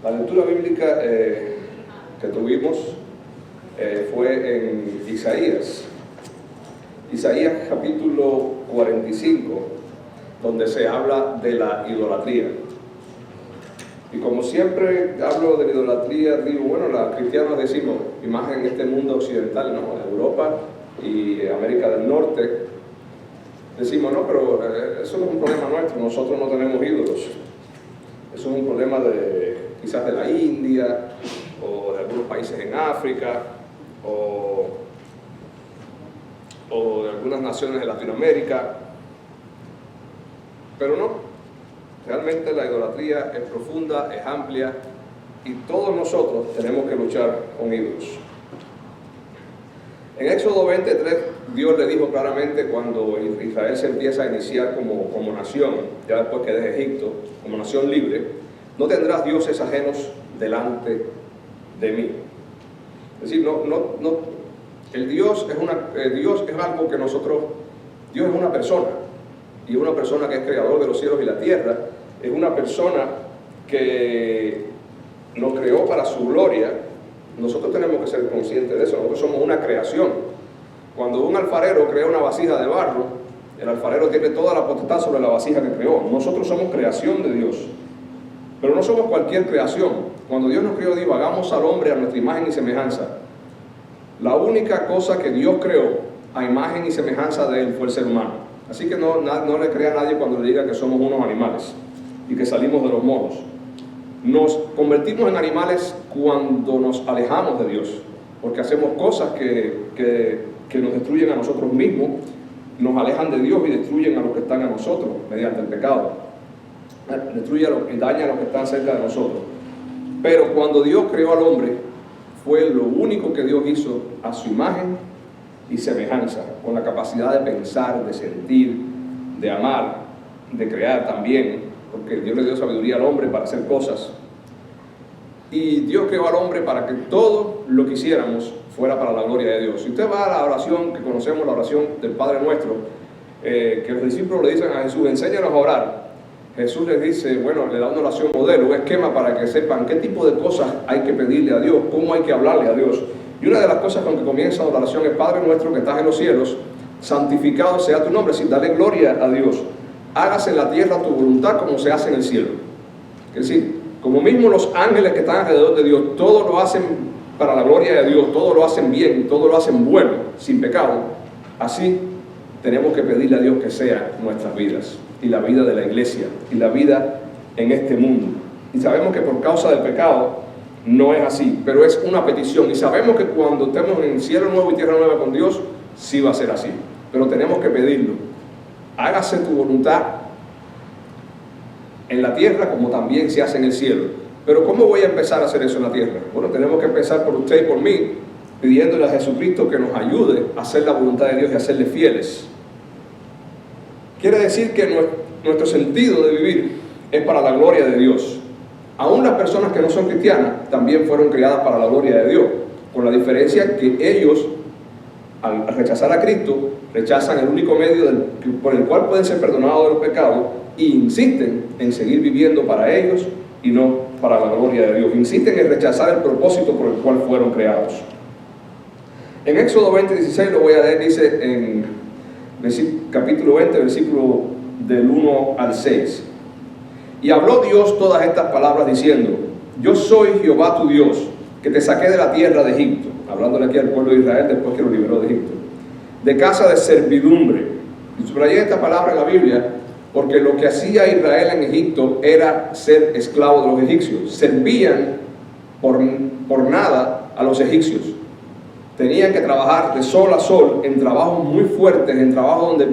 La lectura bíblica que tuvimos fue en Isaías capítulo 45, donde se habla de la idolatría. Y como siempre hablo de la idolatría, digo, bueno, los cristianos decimos, y más en este mundo occidental, ¿no? Europa y América del Norte, decimos, no, pero eso no es un problema nuestro, nosotros no tenemos ídolos. Eso es un problema quizás de la India, o de algunos países en África, o de algunas naciones de Latinoamérica. Pero no, realmente la idolatría es profunda, es amplia, y todos nosotros tenemos que luchar con ídolos. En Éxodo 23, Dios le dijo claramente cuando Israel se empieza a iniciar como nación, ya después que deje Egipto, como nación libre, no tendrás dioses ajenos delante de mí. Es decir, Dios es algo que Dios es una persona, y una persona que es creador de los cielos y la tierra, es una persona que nos creó para su gloria. Nosotros tenemos que ser conscientes de eso, nosotros somos una creación. Cuando un alfarero crea una vasija de barro, el alfarero tiene toda la potestad sobre la vasija que creó. Nosotros somos creación de Dios, pero no somos cualquier creación. Cuando Dios nos creó, dijo, hagamos al hombre a nuestra imagen y semejanza. La única cosa que Dios creó a imagen y semejanza de Él fue el ser humano. Así que no le crea a nadie cuando le diga que somos unos animales y que salimos de los monos. Nos convertimos en animales cuando nos alejamos de Dios, porque hacemos cosas que nos destruyen a nosotros mismos, nos alejan de Dios y destruyen a los que están a nosotros mediante el pecado. Destruye y daña a los que están cerca de nosotros. Pero cuando Dios creó al hombre, fue lo único que Dios hizo a su imagen y semejanza, con la capacidad de pensar, de sentir, de amar, de crear también, porque Dios le dio sabiduría al hombre para hacer cosas. Y Dios creó al hombre para que todo lo que hiciéramos fuera para la gloria de Dios. Si usted va a la oración que conocemos, la oración del Padre Nuestro, que los discípulos le dicen a Jesús, enséñanos a orar. Jesús les dice, bueno, le da una oración modelo, un esquema para que sepan qué tipo de cosas hay que pedirle a Dios, cómo hay que hablarle a Dios. Y una de las cosas con que comienza la oración es, Padre Nuestro que estás en los cielos, santificado sea tu nombre, sin darle gloria a Dios. Hágase en la tierra tu voluntad como se hace en el cielo. Es decir, como mismo los ángeles que están alrededor de Dios, todo lo hacen para la gloria de Dios, todo lo hacen bien, todo lo hacen bueno, sin pecado. Así tenemos que pedirle a Dios que sea nuestras vidas, y la vida de la iglesia, y la vida en este mundo. Y sabemos que por causa del pecado no es así, pero es una petición. Y sabemos que cuando estemos en cielo nuevo y tierra nueva con Dios, sí va a ser así. Pero tenemos que pedirlo. Hágase tu voluntad en la tierra como también se hace en el cielo. Pero ¿cómo voy a empezar a hacer eso en la tierra? Bueno, tenemos que empezar por usted y por mí, pidiéndole a Jesucristo que nos ayude a hacer la voluntad de Dios y a serle fieles. Quiere decir que nuestro sentido de vivir es para la gloria de Dios. Aún las personas que no son cristianas también fueron creadas para la gloria de Dios, con la diferencia que ellos, al rechazar a Cristo, rechazan el único medio por el cual pueden ser perdonados de los pecados e insisten en seguir viviendo para ellos y no para la gloria de Dios. Insisten en rechazar el propósito por el cual fueron creados. En Éxodo 20:16 lo voy a leer, dice en capítulo 20, versículo del 1 al 6. Y habló Dios todas estas palabras diciendo, yo soy Jehová tu Dios, que te saqué de la tierra de Egipto, hablándole aquí al pueblo de Israel después que lo liberó de Egipto, de casa de servidumbre. Y subrayé esta palabra en la Biblia porque lo que hacía Israel en Egipto era ser esclavo de los egipcios. Servían por nada a los egipcios. Tenían que trabajar de sol a sol en trabajos muy fuertes, en trabajos donde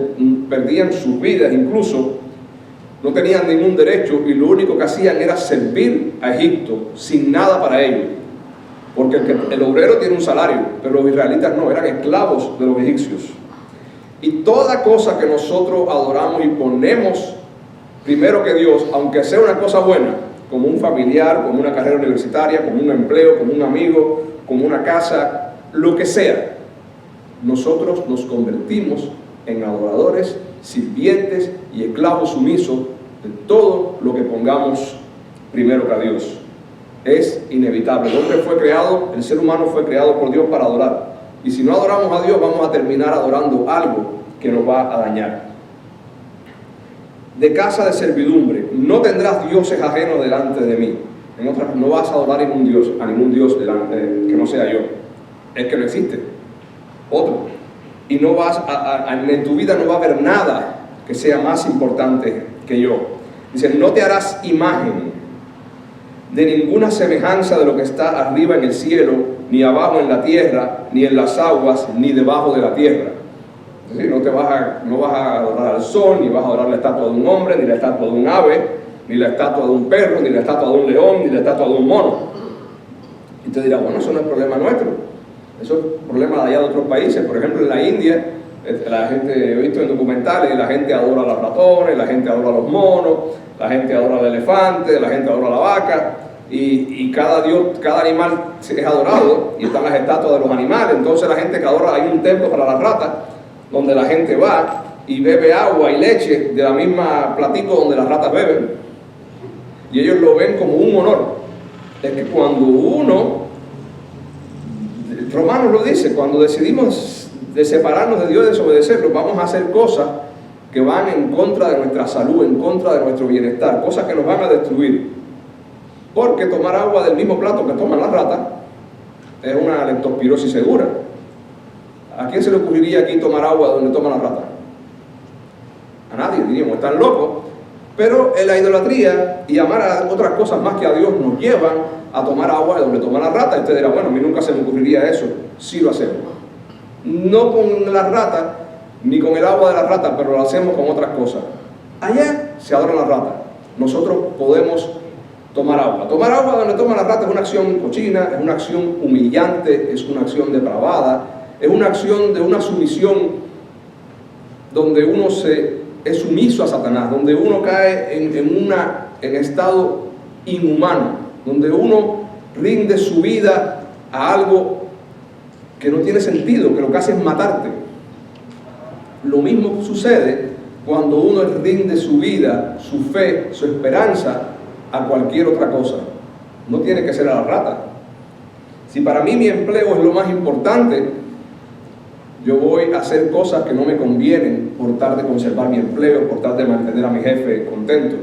perdían sus vidas, incluso no tenían ningún derecho, y lo único que hacían era servir a Egipto sin nada para ellos. Porque el obrero tiene un salario, pero los israelitas no, eran esclavos de los egipcios. Y toda cosa que nosotros adoramos y ponemos primero que Dios, aunque sea una cosa buena, como un familiar, como una carrera universitaria, como un empleo, como un amigo, como una casa, lo que sea, nosotros nos convertimos en adoradores, sirvientes y esclavos sumisos de todo lo que pongamos primero que a Dios. es inevitable. El hombre fue creado, el ser humano fue creado por Dios para adorar. Y si no adoramos a Dios, vamos a terminar adorando algo que nos va a dañar. De casa de servidumbre, no tendrás dioses ajenos delante de mí. En otras, no vas a adorar a ningún Dios delante, que no sea yo. Es que no existe otro. Y no vas en tu vida no va a haber nada que sea más importante que yo. Dice, no te harás imagen de ninguna semejanza de lo que está arriba en el cielo, ni abajo en la tierra, ni en las aguas, ni debajo de la tierra. Es decir, no vas a adorar al sol, ni vas a adorar la estatua de un hombre, ni la estatua de un ave, ni la estatua de un perro, ni la estatua de un león, ni la estatua de un mono. Y te dirá, bueno, eso no es problema nuestro. Eso es problema de allá de otros países. Por ejemplo, en la India, la gente, he visto en documentales, la gente adora a los ratones, la gente adora a los monos, la gente adora al elefante, la gente adora a la vaca, y cada dios, cada animal es adorado, y están las estatuas de los animales. Entonces la gente que adora, hay un templo para las ratas, donde la gente va y bebe agua y leche de la misma platico donde las ratas beben, y ellos lo ven como un honor. Es que cuando Romanos lo dice, cuando decidimos de separarnos de Dios y desobedecerlo, vamos a hacer cosas que van en contra de nuestra salud, en contra de nuestro bienestar, cosas que nos van a destruir. Porque tomar agua del mismo plato que toman las ratas es una leptospirosis segura. ¿A quién se le ocurriría aquí tomar agua donde toman las ratas? A nadie, diríamos, están locos. Pero en la idolatría y amar a otras cosas más que a Dios nos llevan a tomar agua de donde toman las ratas. Y usted dirá, bueno, a mí nunca se me ocurriría eso. Sí lo hacemos. No con las ratas, ni con el agua de las ratas, pero lo hacemos con otras cosas. Allá se adoran las ratas. Nosotros podemos tomar agua. Tomar agua donde toman las ratas es una acción cochina, es una acción humillante, es una acción depravada, es una acción de una sumisión donde uno es sumiso a Satanás, donde uno cae en estado inhumano, donde uno rinde su vida a algo que no tiene sentido, que lo que hace es matarte. Lo mismo sucede cuando uno rinde su vida, su fe, su esperanza a cualquier otra cosa. No tiene que ser a la rata. Si para mí mi empleo es lo más importante, yo voy a hacer cosas que no me convienen por tal de conservar mi empleo, por tal de mantener a mi jefe contento.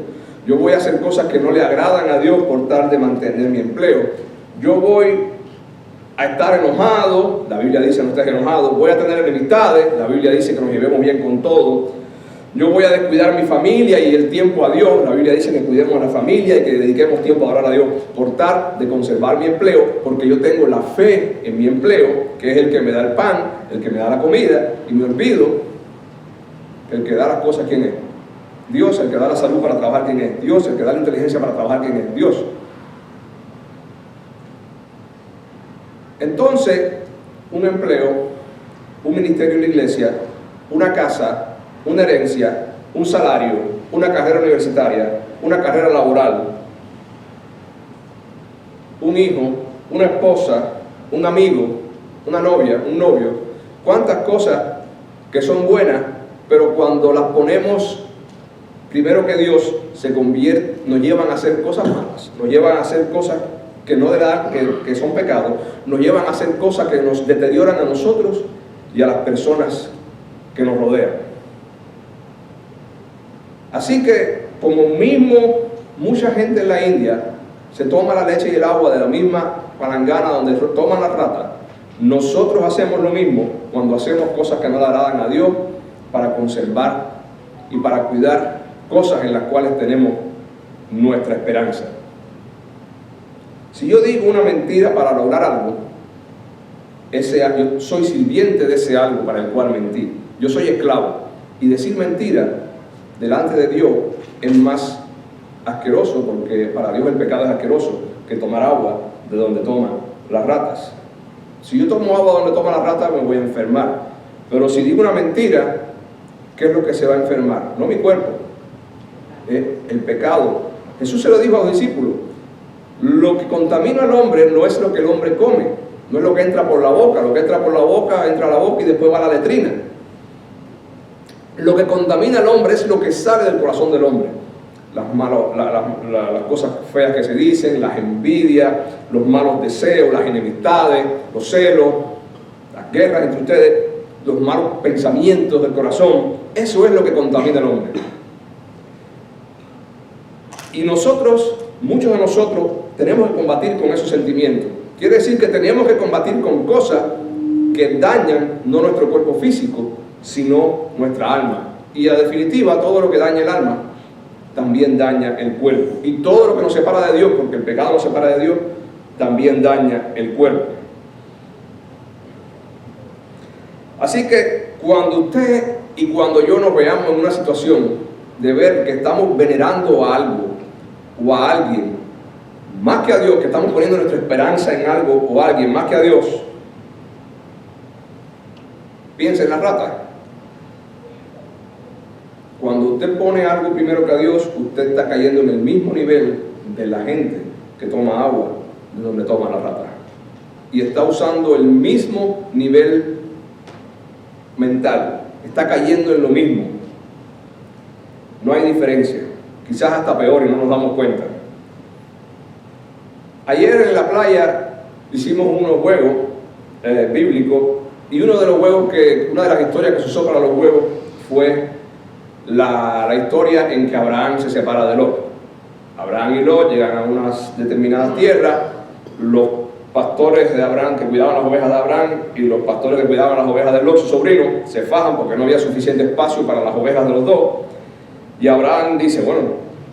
Yo voy a hacer cosas que no le agradan a Dios por tal de mantener mi empleo. Yo voy a estar enojado, la Biblia dice no estés enojado. Voy a tener enemistades, la Biblia dice que nos llevemos bien con todo. Yo voy a descuidar mi familia y el tiempo a Dios. La Biblia dice que cuidemos a la familia y que dediquemos tiempo a orar a Dios por tal de conservar mi empleo, porque yo tengo la fe en mi empleo, que es el que me da el pan, el que me da la comida, y me olvido que el que da las cosas, ¿quién es? Dios. El que da la salud para trabajar, ¿quién es? Dios. El que da la inteligencia para trabajar, ¿quién es? Dios. Entonces, un empleo, un ministerio en la iglesia, una casa, una herencia, un salario, una carrera universitaria, una carrera laboral, un hijo, una esposa, un amigo, una novia, un novio, cuántas cosas que son buenas, pero cuando las ponemos primero que Dios, nos llevan a hacer cosas malas, nos llevan a hacer cosas que no que son pecados, nos llevan a hacer cosas que nos deterioran a nosotros y a las personas que nos rodean. Así que, como mismo mucha gente en la India se toma la leche y el agua de la misma palangana donde toman las ratas, nosotros hacemos lo mismo cuando hacemos cosas que no le agradan a Dios para conservar y para cuidar cosas en las cuales tenemos nuestra esperanza. Si yo digo una mentira para lograr algo, yo soy sirviente de ese algo para el cual mentí. Yo soy esclavo. Y decir mentira delante de Dios es más asqueroso, porque para Dios el pecado es asqueroso, que tomar agua de donde toman las ratas. Si yo tomo agua donde toman las ratas, me voy a enfermar. Pero si digo una mentira, ¿qué es lo que se va a enfermar? No mi cuerpo, el pecado. Jesús se lo dijo a los discípulos: lo que contamina al hombre no es lo que el hombre come, no es lo que entra por la boca. Lo que entra por la boca, entra a la boca y después va a la letrina. Lo que contamina al hombre es lo que sale del corazón del hombre. las cosas feas que se dicen, las envidias, los malos deseos, las enemistades, los celos, las guerras entre ustedes, los malos pensamientos del corazón. Eso es lo que contamina al hombre. Y nosotros, muchos de nosotros, tenemos que combatir con esos sentimientos. Quiere decir que tenemos que combatir con cosas que dañan no nuestro cuerpo físico, sino nuestra alma. Y en definitiva, todo lo que daña el alma también daña el cuerpo. Y todo lo que nos separa de Dios, porque el pecado nos separa de Dios, también daña el cuerpo. Así que cuando usted y cuando yo nos veamos en una situación de ver que estamos venerando a algo o a alguien más que a Dios, que estamos poniendo nuestra esperanza en algo o alguien más que a Dios, piense en la rata. Cuando usted pone algo primero que a Dios, usted está cayendo en el mismo nivel de la gente que toma agua de donde toma la rata. Y está usando el mismo nivel mental. Está cayendo en lo mismo. No hay diferencia. Quizás hasta peor y no nos damos cuenta. Ayer en la playa hicimos unos juegos bíblicos, y una de las historias que se usó para los juegos fue la historia en que Abraham se separa de Lot. Abraham y Lot llegan a unas determinadas tierras. Los pastores de Abraham que cuidaban las ovejas de Abraham y los pastores que cuidaban las ovejas de Lot, su sobrino, se fajan porque no había suficiente espacio para las ovejas de los dos. Y Abraham dice, bueno,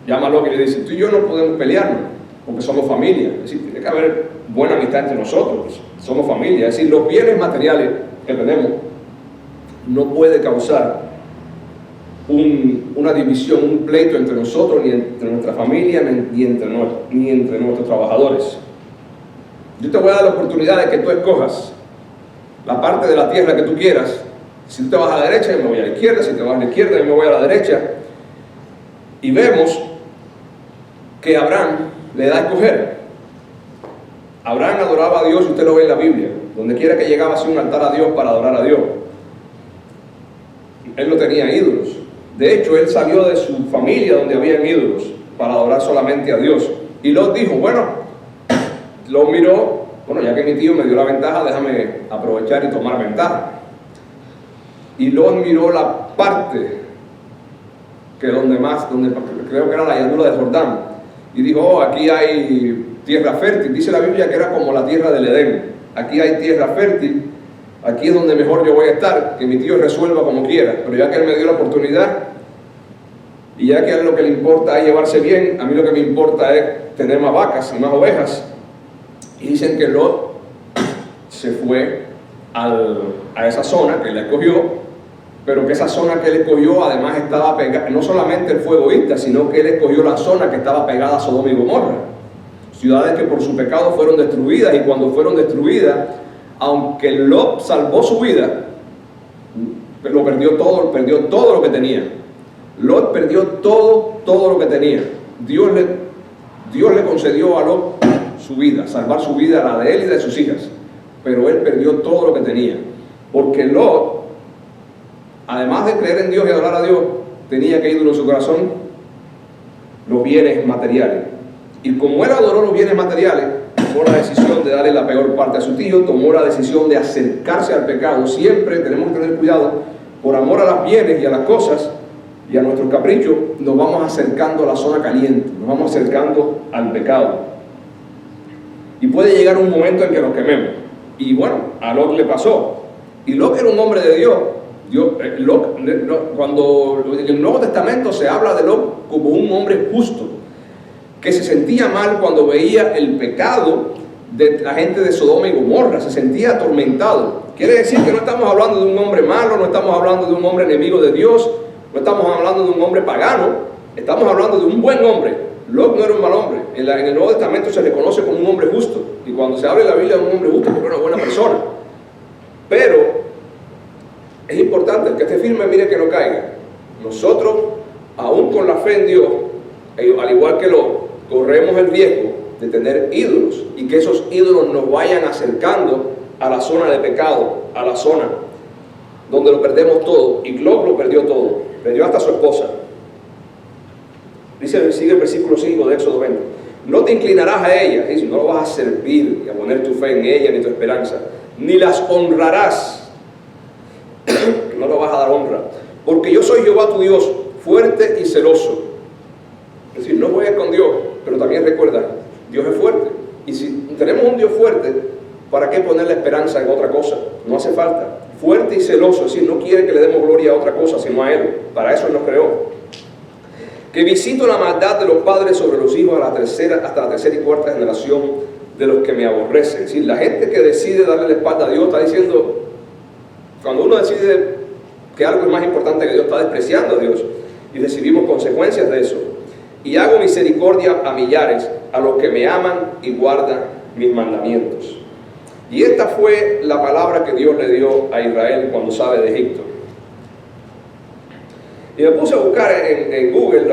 llama a Lot y le dice, tú y yo no podemos pelearnos porque somos familia. Es decir, tiene que haber buena amistad entre nosotros, somos familia. Es decir, los bienes materiales que tenemos no puede causar una división, un pleito entre nosotros, ni entre nuestra familia, ni entre nuestros trabajadores. Yo te voy a dar la oportunidad de que tú escojas la parte de la tierra que tú quieras. Si tú te vas a la derecha, yo me voy a la izquierda. Si te vas a la izquierda, yo me voy a la derecha. Y vemos que Abraham le da a escoger. Abraham adoraba a Dios, y usted lo ve en la Biblia. Donde quiera que llegaba hacía un altar a Dios para adorar a Dios. Él no tenía ídolos. De hecho, él salió de su familia donde habían ídolos para adorar solamente a Dios. Y Lot dijo, bueno, Lot miró, bueno, ya que mi tío me dio la ventaja, déjame aprovechar y tomar ventaja. Y Lot miró la parte donde creo que era la llanura de Jordán, y dijo, oh, aquí hay tierra fértil. Dice la Biblia que era como la tierra del Edén. Aquí hay tierra fértil. Aquí es donde mejor yo voy a estar, que mi tío resuelva como quiera. Pero ya que él me dio la oportunidad, y ya que a él lo que le importa es llevarse bien, a mí lo que me importa es tener más vacas y más ovejas. Y dicen que Lot se fue a esa zona que él escogió, pero que esa zona que él escogió además estaba pegada, no solamente él fue egoísta, sino que él escogió la zona que estaba pegada a Sodoma y Gomorra. Ciudades que por su pecado fueron destruidas, y cuando fueron destruidas, aunque Lot salvó su vida, lo perdió todo lo que tenía. Lot perdió todo lo que tenía. Dios le concedió a Lot su vida, salvar su vida, la de él y de sus hijas, pero él perdió todo lo que tenía, porque Lot, además de creer en Dios y adorar a Dios, tenía que ídolo en su corazón los bienes materiales. Y como él adoró los bienes materiales, tomó la decisión de darle la peor parte a su tío, tomó la decisión de acercarse al pecado. Siempre tenemos que tener cuidado, por amor a los bienes y a las cosas y a nuestros caprichos, nos vamos acercando a la zona caliente, nos vamos acercando al pecado. Y puede llegar un momento en que nos quememos. Y bueno, a Lot le pasó. Y Lot era un hombre de Dios. Cuando en el Nuevo Testamento se habla de Lot como un hombre justo, que se sentía mal cuando veía el pecado de la gente de Sodoma y Gomorra, se sentía atormentado. Quiere decir que no estamos hablando de un hombre malo, no estamos hablando de un hombre enemigo de Dios, no estamos hablando de un hombre pagano, estamos hablando de un buen hombre. Lot no era un mal hombre. En el Nuevo Testamento se le conoce como un hombre justo, y cuando se habla en la Biblia de un hombre justo, es una buena persona. Pero es importante, el que esté firme mire que no caiga. Nosotros, aún con la fe en Dios, al igual que Lot, corremos el riesgo de tener ídolos, y que esos ídolos nos vayan acercando a la zona de pecado, a la zona donde lo perdemos todo. Y Lot lo perdió todo, perdió hasta su esposa. Sigue el versículo 5 de Éxodo 20. No te inclinarás a ellas, es decir, no lo vas a servir y a poner tu fe en ella ni tu esperanza, ni las honrarás, no lo vas a dar honra, porque yo soy Jehová tu Dios, fuerte y celoso. Es decir, no juegues con Dios, pero también recuerda, Dios es fuerte. Y si tenemos un Dios fuerte, ¿para qué poner la esperanza en otra cosa? No hace falta. Fuerte y celoso, es decir, no quiere que le demos gloria a otra cosa, sino a Él. Para eso Él nos creó. Que visito la maldad de los padres sobre los hijos hasta la tercera y cuarta generación de los que me aborrecen. Es decir, la gente que decide darle la espalda a Dios está diciendo, cuando uno decide que algo es más importante que Dios, está despreciando a Dios, y recibimos consecuencias de eso. Y hago misericordia a millares, a los que me aman y guardan mis mandamientos. Y esta fue la palabra que Dios le dio a Israel cuando sale de Egipto. Y me puse a buscar en Google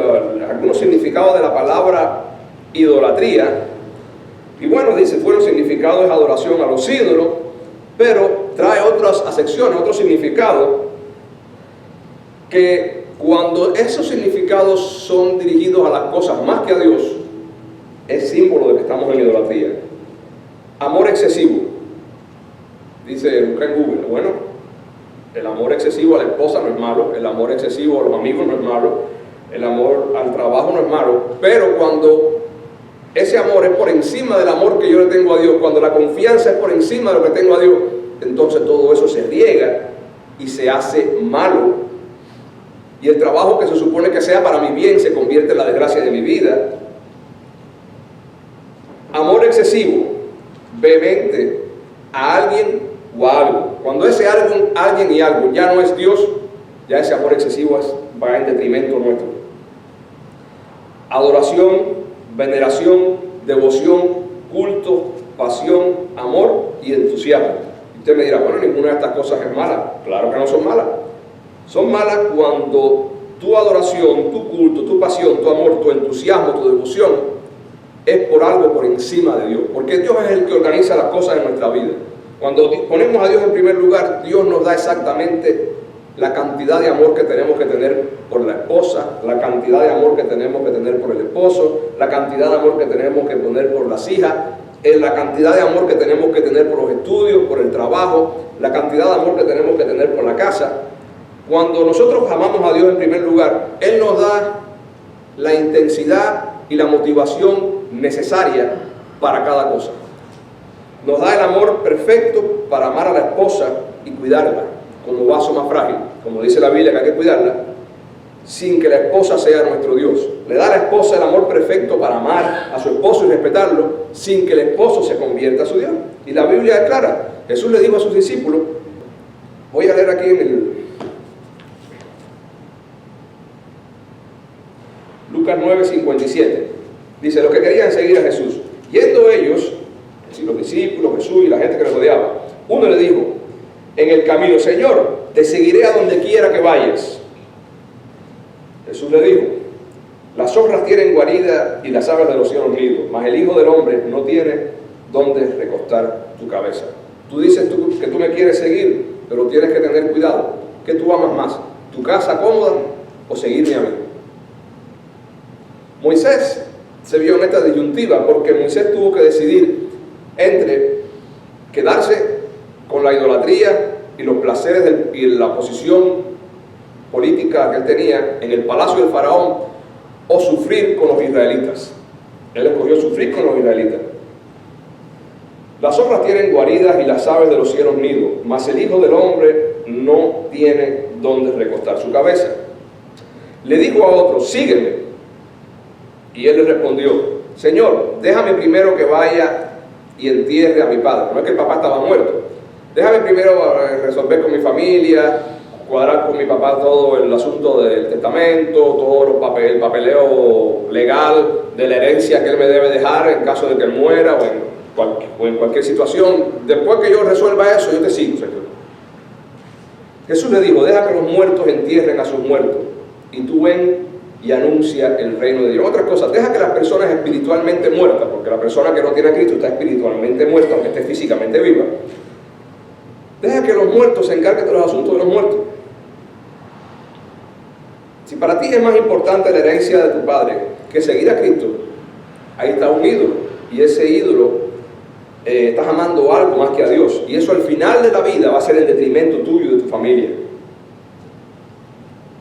algunos significados de la palabra idolatría. Y bueno, dice, bueno, el significado es adoración a los ídolos, pero trae otras acepciones, otros significados, que cuando esos significados son dirigidos a las cosas más que a Dios, es símbolo de que estamos en idolatría. Amor excesivo. Dice, busca en Google, bueno, el amor excesivo a la esposa no es malo, el amor excesivo a los amigos no es malo, el amor al trabajo no es malo, pero cuando ese amor es por encima del amor que yo le tengo a Dios, cuando la confianza es por encima de lo que tengo a Dios, entonces todo eso se riega y se hace malo. Y el trabajo que se supone que sea para mi bien se convierte en la desgracia de mi vida. Amor excesivo, vehemente a alguien o a algo. Cuando ese alguien y algo ya no es Dios, ya ese amor excesivo va en detrimento nuestro. Adoración, veneración, devoción, culto, pasión, amor y entusiasmo. Y usted me dirá, bueno, ninguna de estas cosas es mala. Claro que no son malas. Son malas cuando tu adoración, tu culto, tu pasión, tu amor, tu entusiasmo, tu devoción es por algo por encima de Dios. Porque Dios es el que organiza las cosas en nuestra vida. Cuando ponemos a Dios en primer lugar, Dios nos da exactamente la cantidad de amor que tenemos que tener por la esposa, la cantidad de amor que tenemos que tener por el esposo, la cantidad de amor que tenemos que poner por las hijas, la cantidad de amor que tenemos que tener por los estudios, por el trabajo, la cantidad de amor que tenemos que tener por la casa. Cuando nosotros amamos a Dios en primer lugar, Él nos da la intensidad y la motivación necesaria para cada cosa. Nos da el amor perfecto para amar a la esposa y cuidarla como vaso más frágil, como dice la Biblia que hay que cuidarla, sin que la esposa sea nuestro Dios. Le da a la esposa el amor perfecto para amar a su esposo y respetarlo, sin que el esposo se convierta a su Dios. Y la Biblia es clara. Jesús le dijo a sus discípulos, voy a leer aquí en Lucas 9:57, dice, los que querían seguir a Jesús, yendo ellos, es decir, los discípulos, Jesús y la gente que le rodeaba, uno le dijo en el camino, Señor, te seguiré a donde quiera que vayas. Jesús le dijo, las zorras tienen guarida y las aves de los cielos nido, mas el Hijo del Hombre no tiene donde recostar tu cabeza. Tú dices que tú me quieres seguir, pero tienes que tener cuidado. ¿Qué tú amas más? ¿Tu casa cómoda o seguirme a mí? Moisés se vio en esta disyuntiva porque Moisés tuvo que decidir entre quedarse con la idolatría y los placeres y la posición política que él tenía en el palacio del faraón o sufrir con los israelitas. Él escogió sufrir con los israelitas. Las zorras tienen guaridas y las aves de los cielos nido, mas el Hijo del Hombre no tiene donde recostar su cabeza. Le dijo a otro, sígueme. Y él le respondió, Señor, déjame primero que vaya y entierre a mi padre. No es que el papá estaba muerto. Déjame primero resolver con mi familia, cuadrar con mi papá todo el asunto del testamento, todo el papeleo legal de la herencia que él me debe dejar en caso de que él muera o en cualquier situación. Después que yo resuelva eso, yo te sigo, Señor. Jesús le dijo, deja que los muertos entierren a sus muertos y tú ven y anuncia el reino de Dios. Otra cosa, deja que las personas espiritualmente muertas, porque la persona que no tiene a Cristo está espiritualmente muerta, aunque esté físicamente viva. Deja que los muertos se encarguen de los asuntos de los muertos. Si para ti es más importante la herencia de tu padre que seguir a Cristo, ahí está un ídolo. Y ese ídolo, estás amando algo más que a Dios. Y eso al final de la vida va a ser en detrimento tuyo y de tu familia.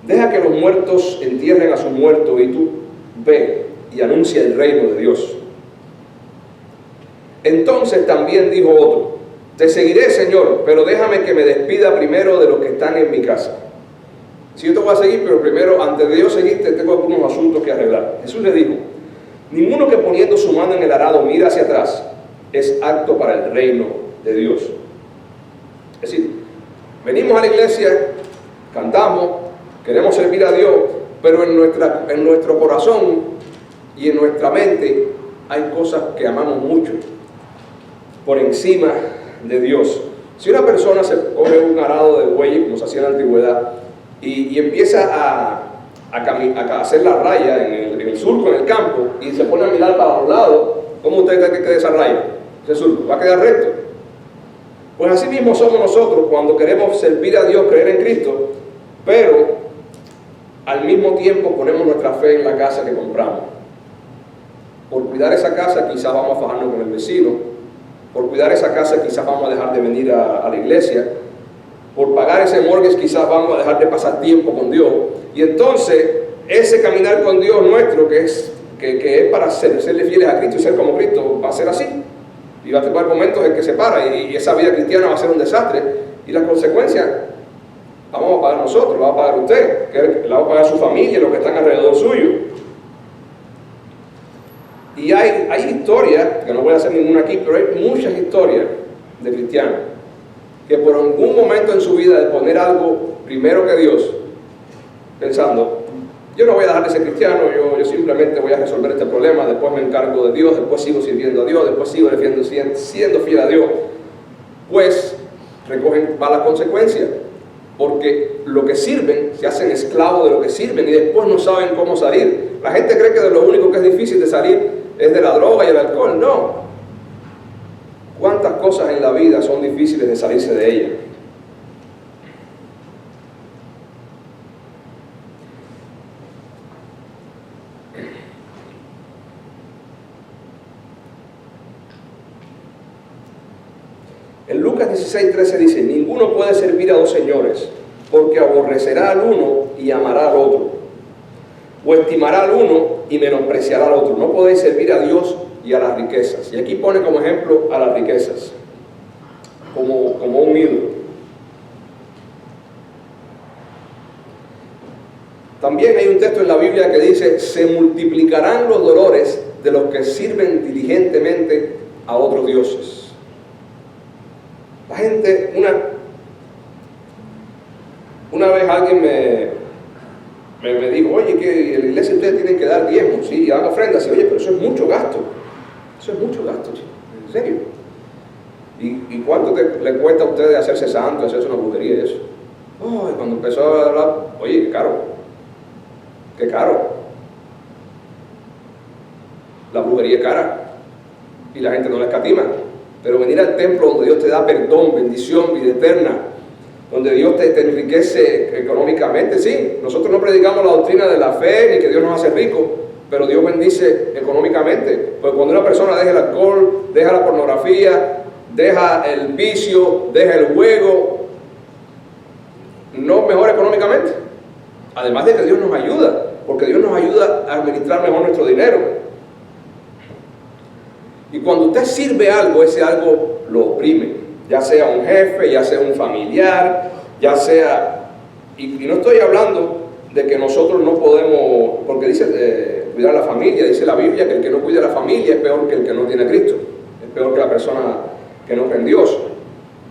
Deja que los muertos entierren a sus muertos y tú ve y anuncia el reino de Dios. Entonces también dijo otro: te seguiré, Señor, pero déjame que me despida primero de los que están en mi casa. Si yo te voy a seguir, pero primero, antes de yo seguirte, tengo algunos asuntos que arreglar. Jesús le dijo: ninguno que poniendo su mano en el arado mira hacia atrás es apto para el reino de Dios. Es decir, venimos a la iglesia, cantamos, queremos servir a Dios, pero en nuestro corazón y en nuestra mente hay cosas que amamos mucho por encima de Dios. Si una persona se coge un arado de buey, como se hacía en la antigüedad, y empieza a hacer la raya en el surco, en el campo, y se pone a mirar para los lados, ¿cómo usted cree que quede esa raya? Ese surco, ¿va a quedar recto? Pues así mismo somos nosotros cuando queremos servir a Dios, creer en Cristo, pero al mismo tiempo ponemos nuestra fe en la casa que compramos. Por cuidar esa casa quizás vamos a fajarnos con el vecino, por cuidar esa casa quizás vamos a dejar de venir a la iglesia, por pagar ese mortgage quizás vamos a dejar de pasar tiempo con Dios. Y entonces ese caminar con Dios nuestro, que es para serle fieles a Cristo y ser como Cristo, va a ser así. Y va a tener momentos en que se para y esa vida cristiana va a ser un desastre. Y las consecuencias vamos a pagar nosotros, va a pagar usted, que la va a pagar su familia y los que están alrededor suyo. Y hay historias, que no voy a hacer ninguna aquí, pero hay muchas historias de cristianos que por algún momento en su vida de poner algo primero que Dios, pensando: yo no voy a dejar de ser cristiano, yo simplemente voy a resolver este problema, después me encargo de Dios, después sigo sirviendo a Dios, después sigo siendo fiel a Dios, pues recogen malas consecuencias, porque lo que sirven se hacen esclavos de lo que sirven y después no saben cómo salir. La gente cree que de lo único que es difícil de salir es de la droga y el alcohol. No. ¿Cuántas cosas en la vida son difíciles de salirse de ellas? En Lucas 16:13 dice: ninguno puede servir a dos señores, porque aborrecerá al uno y amará al otro, o estimará al uno y menospreciará al otro. No podéis servir a Dios y a las riquezas. Y aquí pone como ejemplo a las riquezas, como un ídolo. También hay un texto en la Biblia que dice: se multiplicarán los dolores de los que sirven diligentemente a otros dioses. La gente, una vez alguien me dijo: oye, que en la iglesia ustedes tienen que dar diezmos, sí, dan ofrendas. Y oye, pero eso es mucho gasto. Eso es mucho gasto, chico. ¿En serio? ¿Y cuánto le cuesta a ustedes hacerse santo, hacerse una brujería y eso? Oh, y cuando empezó a hablar: oye, qué caro. Qué caro. La brujería es cara y la gente no la escatima. Pero venir al templo donde Dios te da perdón, bendición, vida eterna, donde Dios te enriquece económicamente. Sí, nosotros no predicamos la doctrina de la fe ni que Dios nos hace ricos, pero Dios bendice económicamente. Porque cuando una persona deja el alcohol, deja la pornografía, deja el vicio, deja el juego, no mejora económicamente. Además de que Dios nos ayuda, porque Dios nos ayuda a administrar mejor nuestro dinero. Y cuando usted sirve algo, ese algo lo oprime, ya sea un jefe, ya sea un familiar, ya sea... Y no estoy hablando de que nosotros no podemos, porque dice cuidar a la familia, dice la Biblia que el que no cuida a la familia es peor que el que no tiene a Cristo, es peor que la persona que no cree en Dios.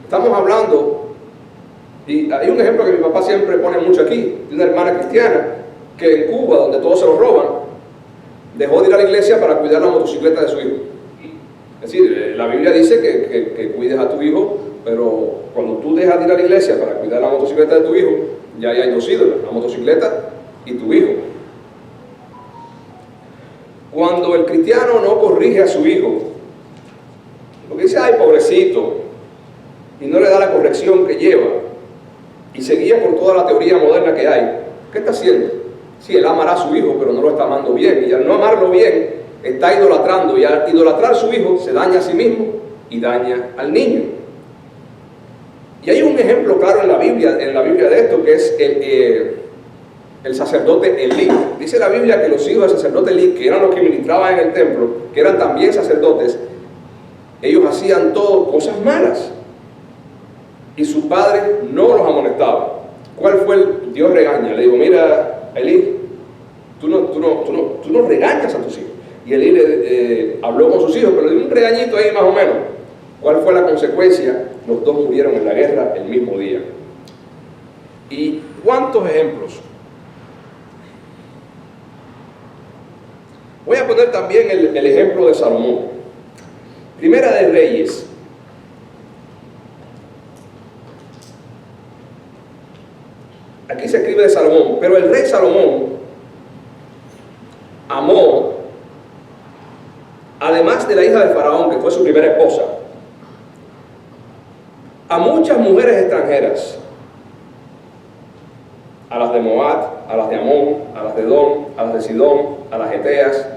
Estamos hablando, y hay un ejemplo que mi papá siempre pone mucho aquí, de una hermana cristiana que en Cuba, donde todos se lo roban, dejó de ir a la iglesia para cuidar la motocicleta de su hijo. Es decir, la Biblia dice que cuides a tu hijo, pero cuando tú dejas de ir a la iglesia para cuidar la motocicleta de tu hijo, ya hay dos ídolos, la motocicleta y tu hijo. Cuando el cristiano no corrige a su hijo, lo que dice: ay, pobrecito, y no le da la corrección que lleva, y se guía por toda la teoría moderna que hay, ¿qué está haciendo? Sí, él amará a su hijo, pero no lo está amando bien. Y al no amarlo bien, está idolatrando. Y al idolatrar a su hijo, se daña a sí mismo y daña al niño. Y hay un ejemplo claro en la Biblia de esto, que es el sacerdote Elí. Dice la Biblia que los hijos del sacerdote Elí, que eran los que ministraban en el templo, que eran también sacerdotes, ellos hacían todo cosas malas. Y su padre no los amonestaba. ¿Cuál fue el Dios regaña? Le digo, mira, Elí, tú no regañas a tus hijos. Y Elí le habló con sus hijos, pero le dio un regañito ahí más o menos. ¿Cuál fue la consecuencia? Los dos murieron en la guerra el mismo día. ¿Y cuántos ejemplos? Voy a poner también el ejemplo de Salomón. Primera de Reyes. Aquí se escribe de Salomón, pero el rey Salomón amó, además de la hija del faraón, que fue su primera esposa, a muchas mujeres extranjeras, a las de Moab, a las de Amón, a las de Edom, a las de Sidón, a las Eteas,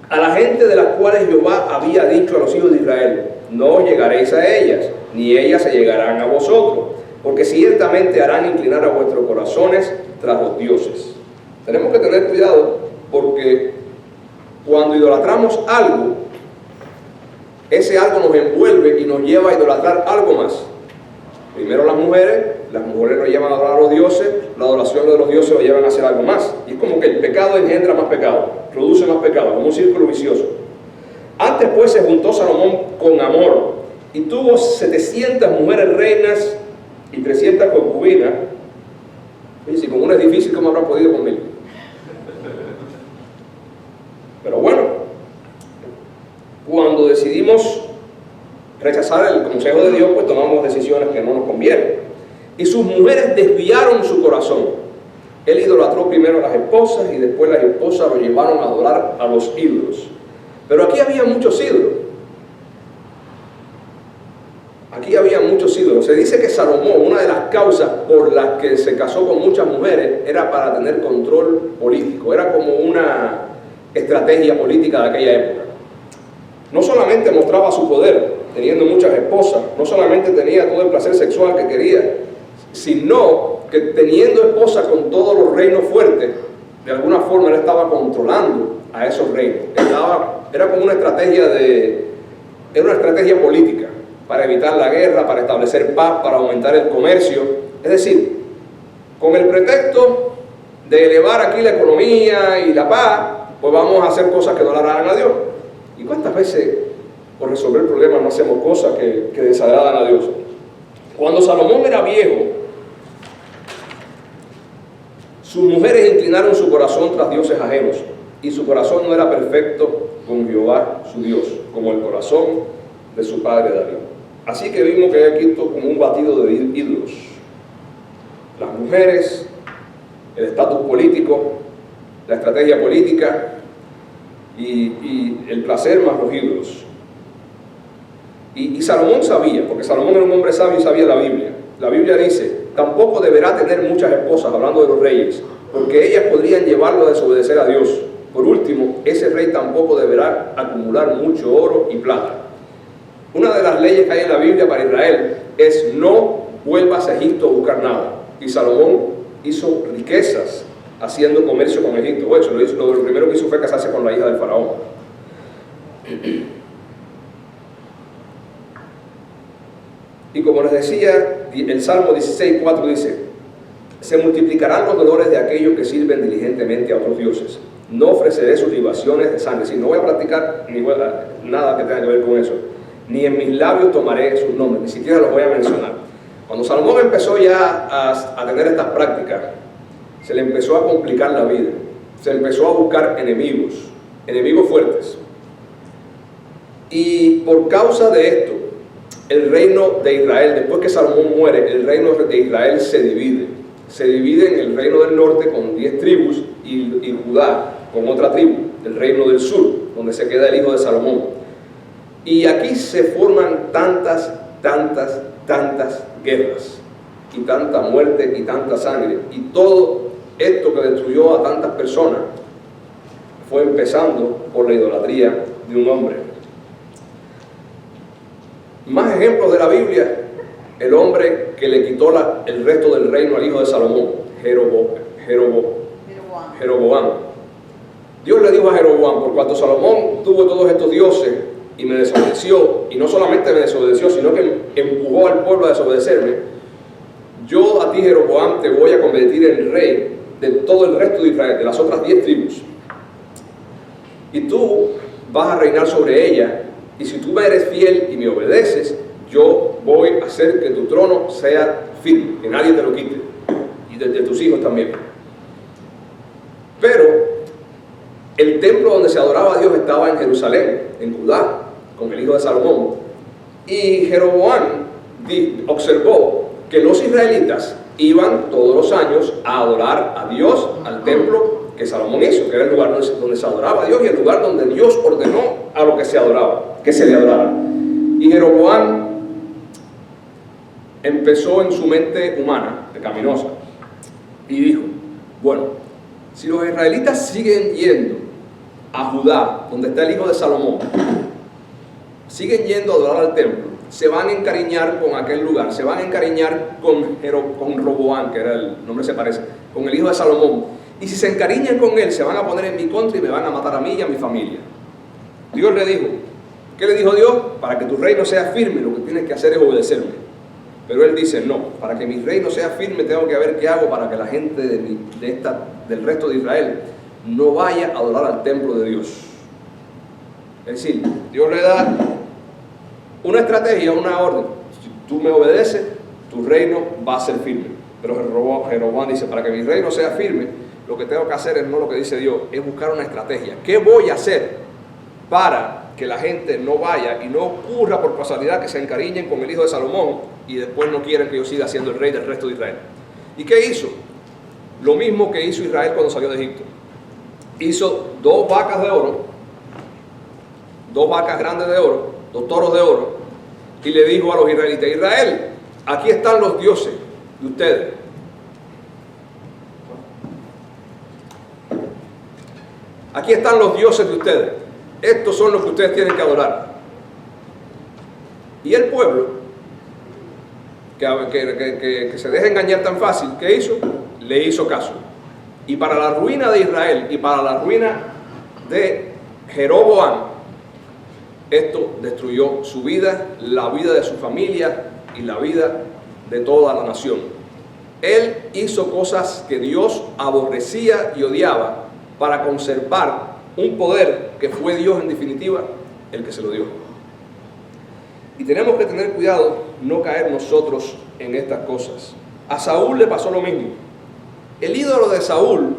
a la gente de las cuales Jehová había dicho a los hijos de Israel, no os llegaréis a ellas, ni ellas se llegarán a vosotros, porque ciertamente harán inclinar a vuestros corazones tras los dioses. Tenemos que tener cuidado, porque cuando idolatramos algo, ese algo nos envuelve y nos lleva a idolatrar algo más. Primero las mujeres nos llevan a adorar a los dioses, la adoración de los dioses nos llevan a hacer algo más. Y es como que el pecado engendra más pecado, produce más pecado, como un círculo vicioso. Antes pues se juntó Salomón con Amor y tuvo 700 mujeres reinas y 300 concubinas. Y si con una es difícil, ¿cómo habrá podido conmigo? Pero bueno, cuando decidimos rechazar el consejo de Dios, pues tomamos decisiones que no nos convienen. Y sus mujeres desviaron su corazón. Él idolatró primero a las esposas y después las esposas lo llevaron a adorar a los ídolos. Pero aquí había muchos ídolos. Aquí había muchos ídolos. Se dice que Salomón, una de las causas por las que se casó con muchas mujeres, era para tener control político. Era como una estrategia política de aquella época. No solamente mostraba su poder, teniendo muchas esposas, no solamente tenía todo el placer sexual que quería, sino que teniendo esposas con todos los reinos fuertes, de alguna forma él estaba controlando a esos reinos. Era como una estrategia política para evitar la guerra, para establecer paz, para aumentar el comercio. Es decir, con el pretexto de elevar aquí la economía y la paz, pues vamos a hacer cosas que no le agradan a Dios. ¿Y cuántas veces por resolver problemas no hacemos cosas que desagradan a Dios? Cuando Salomón era viejo, sus mujeres inclinaron su corazón tras dioses ajenos, y su corazón no era perfecto con Jehová su Dios, como el corazón de su padre David. Así que vimos que hay aquí como un batido de ídolos. Las mujeres, el estatus político, la estrategia política y el placer más los ídolos. Y Salomón sabía, porque Salomón era un hombre sabio y sabía la Biblia. La Biblia dice, tampoco deberá tener muchas esposas, hablando de los reyes, porque ellas podrían llevarlo a desobedecer a Dios. Por último, ese rey tampoco deberá acumular mucho oro y plata. Una de las leyes que hay en la Biblia para Israel es no vuelvas a Egipto a buscar nada. Y Salomón hizo riquezas haciendo comercio con Egipto. De hecho, lo primero que hizo fue casarse con la hija del faraón. Y como les decía, el Salmo 16:4 dice, se multiplicarán los dolores de aquellos que sirven diligentemente a otros dioses. No ofreceré sus libaciones de sangre. Si no voy a practicar nada que tenga que ver con eso. Ni en mis labios tomaré sus nombres, ni siquiera los voy a mencionar. Cuando Salomón empezó ya a tener estas prácticas, se le empezó a complicar la vida. Se empezó a buscar enemigos fuertes. Y por causa de esto, el reino de Israel, después que Salomón muere, el reino de Israel se divide. Se divide en el reino del norte con 10 tribus y Judá con otra tribu, el reino del sur, donde se queda el hijo de Salomón. Y aquí se forman tantas guerras, y tanta muerte y tanta sangre, y todo esto que destruyó a tantas personas fue empezando por la idolatría de un hombre. Más ejemplos de la Biblia: el hombre que le quitó el resto del reino al hijo de Salomón, Jeroboam. Dios le dijo a Jeroboam: por cuanto Salomón tuvo todos estos dioses y me desobedeció, y no solamente me desobedeció, sino que empujó al pueblo a desobedecerme, yo a ti, Jeroboam, te voy a convertir en rey de todo el resto de Israel, de las otras 10 tribus. Y tú vas a reinar sobre ella, y si tú me eres fiel y me obedeces, yo voy a hacer que tu trono sea firme, que nadie te lo quite, y de tus hijos también. Pero el templo donde se adoraba a Dios estaba en Jerusalén, en Judá, con el hijo de Salomón. Y Jeroboam observó que los israelitas iban todos los años a adorar a Dios al templo que Salomón hizo, que era el lugar donde se adoraba a Dios y el lugar donde Dios ordenó a lo que se adoraba, que se le adorara. Y Jeroboam empezó en su mente humana, pecaminosa, y dijo: bueno, si los israelitas siguen yendo a Judá, donde está el hijo de Salomón, siguen yendo a adorar al templo, se van a encariñar con aquel lugar, se van a encariñar con Roboam, que era el nombre, se parece, con el hijo de Salomón, y si se encariñan con él, se van a poner en mi contra y me van a matar a mí y a mi familia. Dios le dijo, ¿qué le dijo Dios? Para que tu reino sea firme, lo que tienes que hacer es obedecerme. Pero él dice: no, para que mi reino sea firme tengo que ver qué hago para que la gente del resto de Israel no vaya a adorar al templo de Dios. Es decir, Dios le da una estrategia, una orden: si tú me obedeces, tu reino va a ser firme. Pero Jeroboam dice: para que mi reino sea firme, lo que tengo que hacer es no lo que dice Dios, es buscar una estrategia. ¿Qué voy a hacer para que la gente no vaya y no ocurra por casualidad que se encariñen con el hijo de Salomón y después no quieren que yo siga siendo el rey del resto de Israel? ¿Y qué hizo? Lo mismo que hizo Israel cuando salió de Egipto. Hizo 2 vacas de oro, 2 vacas grandes de oro, 2 toros de oro, y le dijo a los israelitas: Israel, aquí están los dioses de ustedes. Aquí están los dioses de ustedes. Estos son los que ustedes tienen que adorar. Y el pueblo, que se deja engañar tan fácil, ¿qué hizo? Le hizo caso. Y para la ruina de Israel y para la ruina de Jeroboam, esto destruyó su vida, la vida de su familia y la vida de toda la nación. Él hizo cosas que Dios aborrecía y odiaba para conservar un poder que fue Dios en definitiva el que se lo dio. Y tenemos que tener cuidado no caer nosotros en estas cosas. A Saúl le pasó lo mismo. El ídolo de Saúl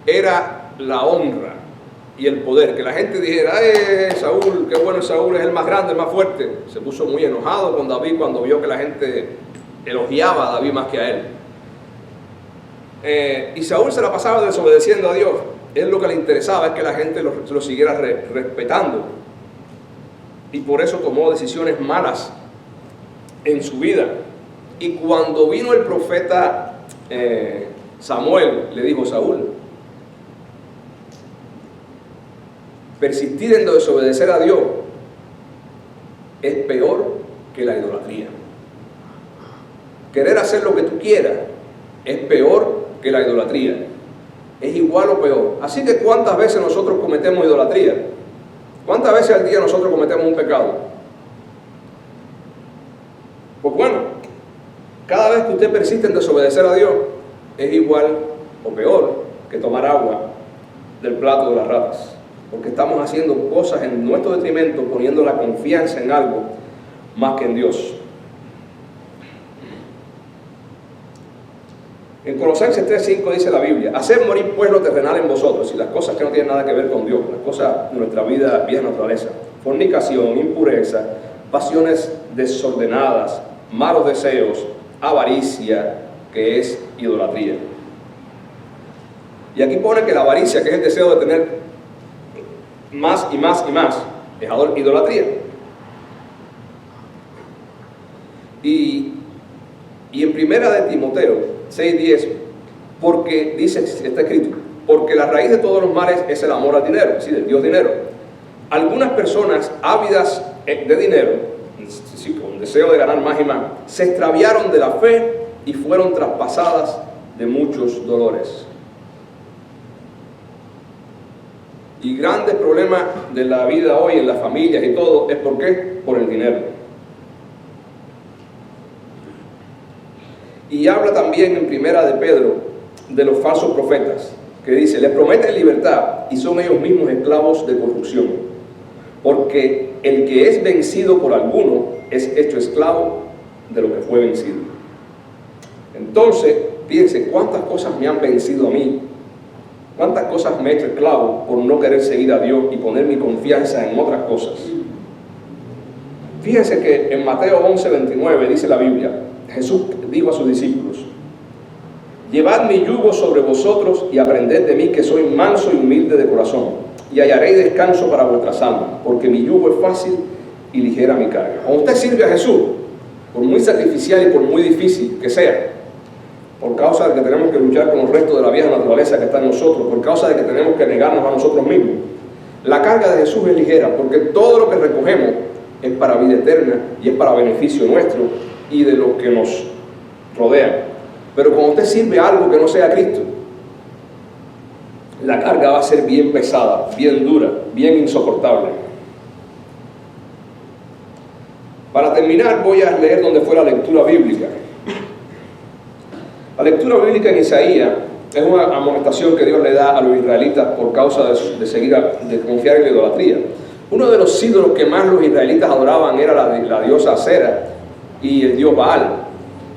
era la honra y el poder, que la gente dijera: Saúl, qué bueno es Saúl, es el más grande, el más fuerte. Se puso muy enojado con David cuando vio que la gente elogiaba a David más que a él. Y Saúl se la pasaba desobedeciendo a Dios. Él lo que le interesaba es que la gente lo siguiera respetando, y por eso tomó decisiones malas en su vida. Y cuando vino el profeta Samuel, le dijo: Saúl, persistir en desobedecer a Dios es peor que la idolatría. Querer hacer lo que tú quieras es peor que la idolatría. Es igual o peor. Así que ¿cuántas veces nosotros cometemos idolatría? ¿Cuántas veces al día nosotros cometemos un pecado? Pues bueno, cada vez que usted persiste en desobedecer a Dios, es igual o peor que tomar agua del plato de las ratas. Porque estamos haciendo cosas en nuestro detrimento, poniendo la confianza en algo más que en Dios. En Colosenses 3:5 dice la Biblia: haced morir pues lo terrenal en vosotros, y las cosas que no tienen nada que ver con Dios, las cosas de nuestra vida, vieja naturaleza, fornicación, impureza, pasiones desordenadas, malos deseos, avaricia, que es idolatría. Y aquí pone que la avaricia, que es el deseo de tener más y más y más, es idolatría. Y en primera de Timoteo 6:10 porque, dice, está escrito, porque la raíz de todos los males es el amor al dinero, es decir, el Dios dinero. Algunas personas ávidas de dinero, con deseo de ganar más y más, se extraviaron de la fe y fueron traspasadas de muchos dolores. Y grandes problemas de la vida hoy en las familias y todo, ¿es por qué? Por el dinero. Y habla también en Primera de Pedro de los falsos profetas, que dice, les prometen libertad y son ellos mismos esclavos de corrupción. Porque el que es vencido por alguno es hecho esclavo de lo que fue vencido. Entonces, fíjense cuántas cosas me han vencido a mí, cuántas cosas me he hecho esclavo por no querer seguir a Dios y poner mi confianza en otras cosas. Fíjense que en Mateo 11:29 dice la Biblia, Jesús dijo a sus discípulos, llevad mi yugo sobre vosotros y aprended de mí que soy manso y humilde de corazón, y hallaréis descanso para vuestras almas, porque mi yugo es fácil y ligera mi carga. Cuando usted sirve a Jesús, por muy sacrificial y por muy difícil que sea, por causa de que tenemos que luchar con el resto de la vieja naturaleza que está en nosotros, por causa de que tenemos que negarnos a nosotros mismos, la carga de Jesús es ligera, porque todo lo que recogemos es para vida eterna y es para beneficio nuestro y de los que nos rodean. Pero cuando usted sirve a algo que no sea Cristo, la carga va a ser bien pesada, bien dura, bien insoportable. Para terminar, voy a leer donde fue la lectura bíblica. La lectura bíblica en Isaías es una amonestación que Dios le da a los israelitas por causa de confiar en la idolatría. Uno de los ídolos que más los israelitas adoraban era la diosa Acera y el dios Baal.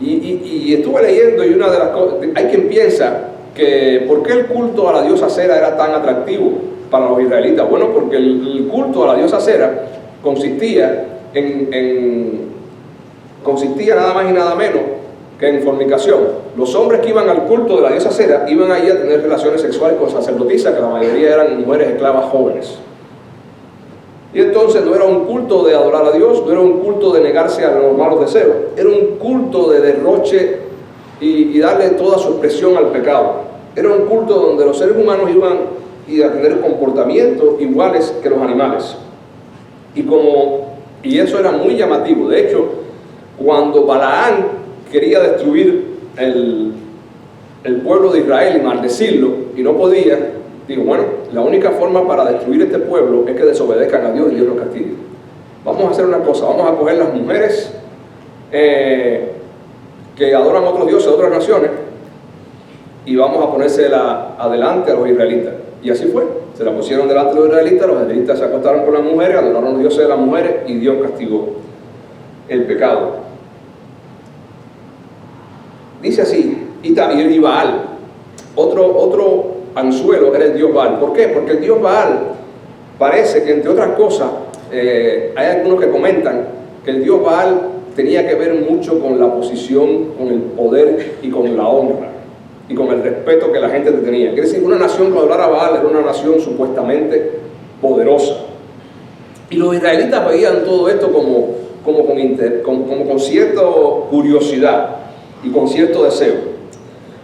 Y estuve leyendo, y una de las cosas, hay quien piensa que ¿por qué el culto a la diosa Acera era tan atractivo para los israelitas? Bueno, porque el culto a la diosa Acera consistía nada más y nada menos que en fornicación. Los hombres que iban al culto de la diosa Acera iban allí a tener relaciones sexuales con sacerdotisas, que la mayoría eran mujeres esclavas jóvenes. Y entonces no era un culto de adorar a Dios, no era un culto de negarse a los malos deseos, era un culto de derroche y darle toda su expresión al pecado. Era un culto donde los seres humanos iban a tener comportamientos iguales que los animales. Y eso era muy llamativo. De hecho, cuando Balaán quería destruir el pueblo de Israel y maldecirlo, y no podía, digo, bueno, la única forma para destruir este pueblo es que desobedezcan a Dios y Dios los castigue. Vamos a hacer una cosa, vamos a coger las mujeres que adoran a otros dioses de otras naciones y vamos a ponérsela adelante a los israelitas. Y así fue, se la pusieron delante de los israelitas se acostaron con las mujeres, adoraron a los dioses de las mujeres y Dios castigó el pecado. Dice así, y Baal, otro anzuelo era el dios Baal. ¿Por qué? Porque el dios Baal parece que, entre otras cosas, hay algunos que comentan que el dios Baal tenía que ver mucho con la posición, con el poder y con la honra y con el respeto que la gente te tenía. Quiere decir, una nación que adorara a Baal era una nación supuestamente poderosa. Y los israelitas veían todo esto como con cierta curiosidad y con cierto deseo.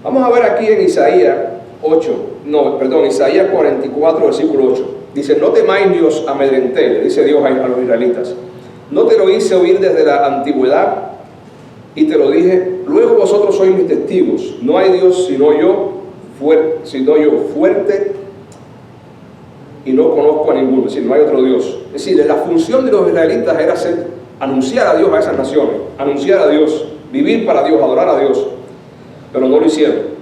Vamos a ver aquí en Isaías 44, versículo 8. Dice, no temáis ni os amedrentéis, le dice Dios a los israelitas. No te lo hice oír desde la antigüedad y te lo dije, luego vosotros sois mis testigos. No hay Dios sino yo fuerte y no conozco a ninguno. Es decir, no hay otro Dios. Es decir, la función de los israelitas era anunciar a Dios a esas naciones, anunciar a Dios, vivir para Dios, adorar a Dios, pero no lo hicieron.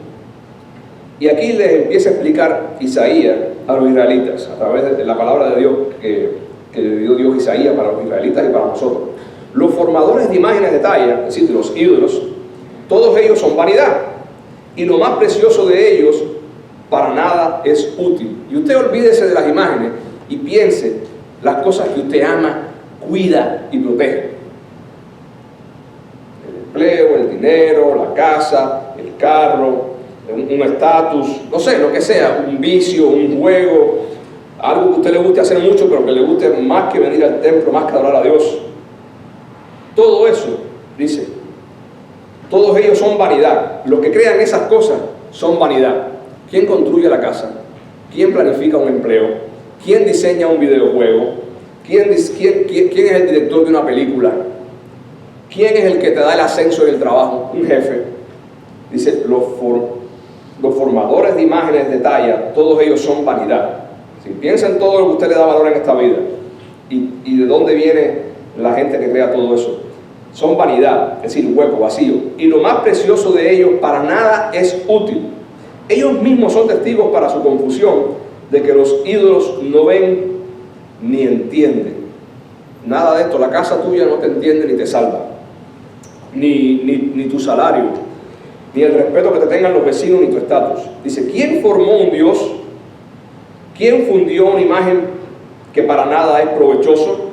Y aquí les empieza a explicar Isaías a los israelitas, a través de la palabra de Dios que dio Dios a Isaías para los israelitas y para nosotros. Los formadores de imágenes de talla, es decir, de los ídolos, todos ellos son vanidad, y lo más precioso de ellos para nada es útil. Y usted olvídese de las imágenes y piense las cosas que usted ama, cuida y protege. El empleo, el dinero, la casa, el carro, un estatus, no sé, lo que sea, un vicio, un juego, algo que a usted le guste hacer mucho, pero que le guste más que venir al templo, más que adorar a Dios. Todo eso, dice, todos ellos son vanidad. Los que crean esas cosas son vanidad. ¿Quién construye la casa? ¿Quién planifica un empleo? ¿Quién diseña un videojuego? ¿Quién es el director de una película? ¿Quién es el que te da el ascenso en el trabajo? Un jefe. Dice, los formadores de imágenes de talla, todos ellos son vanidad. Si piensa en todo lo que usted le da valor en esta vida y de dónde viene la gente que crea todo eso, son vanidad, es decir, hueco, vacío. Y lo más precioso de ellos, para nada es útil. Ellos mismos son testigos para su confusión de que los ídolos no ven ni entienden. Nada de esto, la casa tuya no te entiende ni te salva. Ni tu salario, ni el respeto que te tengan los vecinos, ni tu estatus. Dice, ¿quién formó un Dios? ¿Quién fundió una imagen que para nada es provechoso?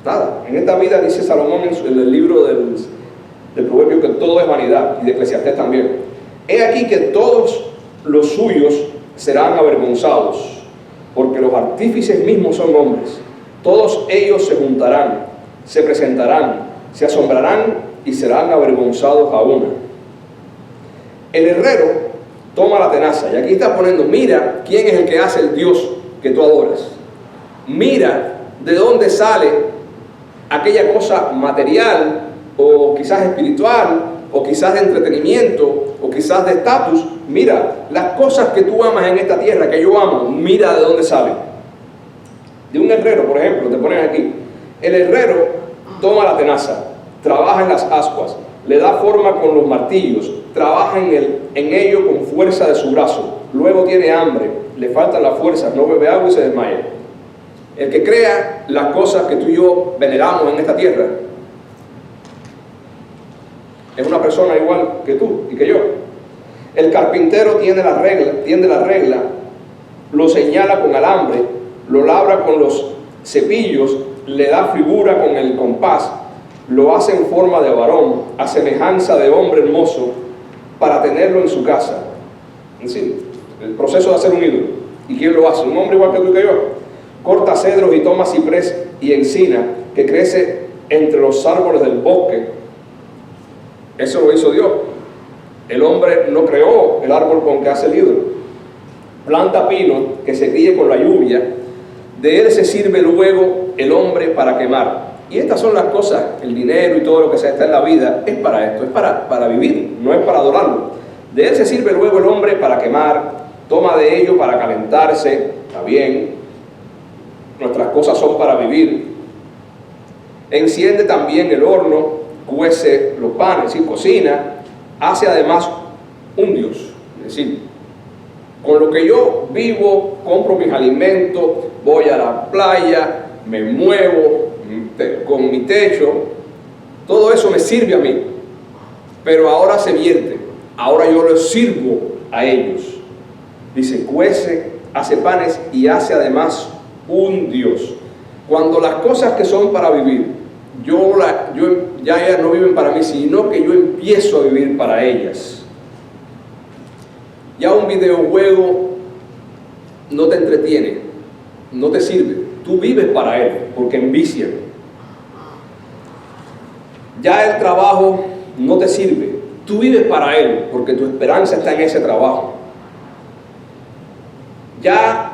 Nada. En esta vida, dice Salomón en el libro del Proverbio, que todo es vanidad, y de Eclesiastés también. He aquí que todos los suyos serán avergonzados, porque los artífices mismos son hombres. Todos ellos se juntarán, se presentarán, se asombrarán y serán avergonzados a una. El herrero toma la tenaza, y aquí está poniendo, mira quién es el que hace el Dios que tú adoras. Mira de dónde sale aquella cosa material, o quizás espiritual, o quizás de entretenimiento, o quizás de estatus. Mira, las cosas que tú amas en esta tierra, que yo amo, mira de dónde salen. De un herrero, por ejemplo, te ponen aquí. El herrero toma la tenaza, trabaja en las ascuas, le da forma con los martillos, trabaja en ello con fuerza de su brazo. Luego tiene hambre, le faltan las fuerzas, no bebe agua y se desmaya. El que crea las cosas que tú y yo veneramos en esta tierra es una persona igual que tú y que yo. El carpintero tiende la regla, lo señala con alambre, lo labra con los cepillos, le da figura con el compás, lo hace en forma de varón, a semejanza de hombre hermoso, para tenerlo en su casa. Es decir, el proceso de hacer un ídolo. ¿Y quién lo hace? Un hombre igual que tú y que yo. Corta cedros y toma ciprés y encina, que crece entre los árboles del bosque. Eso lo hizo Dios. El hombre no creó el árbol con que hace el ídolo. Planta pino que se críe con la lluvia, de él se sirve luego el hombre para quemar. Y estas son las cosas, el dinero y todo lo que se está en la vida, es para esto, es para vivir, no es para adorarlo. De él se sirve luego el hombre para quemar, toma de ello para calentarse, está bien, nuestras cosas son para vivir. Enciende también el horno, cuece los panes y cocina, hace además un Dios. Es decir, con lo que yo vivo, compro mis alimentos, voy a la playa, me muevo con mi techo, todo eso me sirve a mí. Pero ahora se vierte, ahora yo les sirvo a ellos. Dice, cuece, hace panes y hace además un Dios. Cuando las cosas que son para vivir, ya no viven para mí, sino que yo empiezo a vivir para ellas. Ya un videojuego no te entretiene, no te sirve, tú vives para él, porque envicia. Ya el trabajo no te sirve, tú vives para él, porque tu esperanza está en ese trabajo. Ya